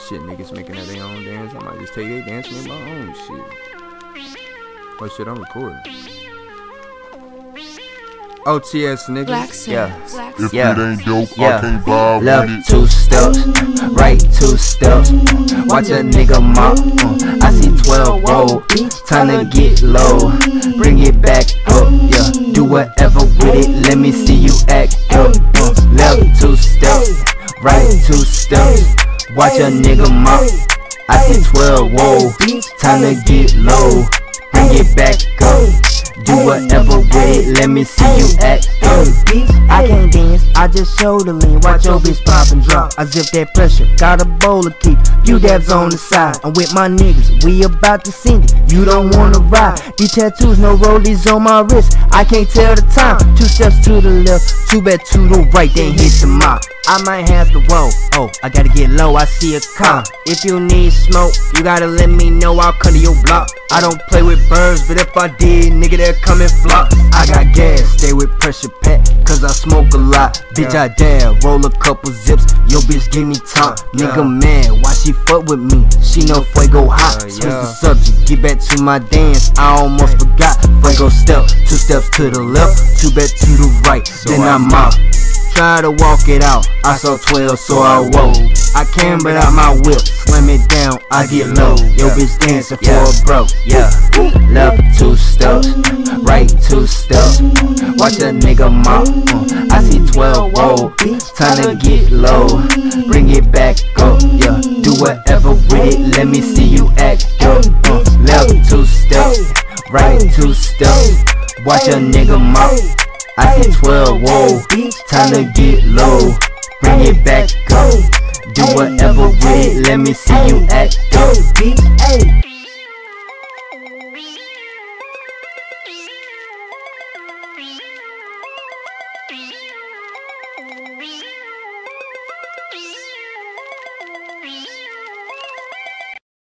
shit, niggas making that their own dance. I might just take they dance with my own shit. What shit I'm recording? OTS nigga. If it ain't dope, I can't vibe with it. 2 steps, right 2 steps. Watch a nigga mop. I see 12 roll. Time to get low. Bring it back up, yeah. Do whatever with it. Let me see you act up. Left 2 steps, right 2 steps. Watch a nigga mop. I see 12 roll. Time to get low. Bring it back up. Do whatever with it, let me see you act up. I can't dance, I just shoulder lean. Watch your bitch pop and drop. I zip that pressure, got a bowl of keep. Few dabs on the side, I'm with my niggas. We about to send it, you don't wanna ride. These tattoos, no rollies on my wrist. I can't tell the time. 2 steps to the left, 2 back to the right, then hit the mop. I might have to roll, oh, I gotta get low, I see a car. If you need smoke, you gotta let me know, I'll come to your block. I don't play with birds, but if I did, nigga, they'll come and flock. I got gas, stay with pressure pack, cause I smoke a lot. Bitch, I dare, roll a couple zips, yo bitch give me top. Nigga mad, why she fuck with me? She know Fuego hot. Switch the subject, get back to my dance, I almost forgot. Fuego step, 2 steps to the left, 2 back to the right, then I mop. Try to walk it out, I saw 12 so I woke. I came but out my whip, slam it down, I get low. Yo bitch dancing for a bro, yeah. Left 2 steps, right 2 steps. Watch a nigga mop, I see 12 roll. Time to get low, bring it back up, yeah. Do whatever with it, let me see you act up. Left 2 steps, right 2 steps. Watch a nigga mop. I see 12 roll, time to get low. Bring it back up. Do whatever with it, let me see you act up.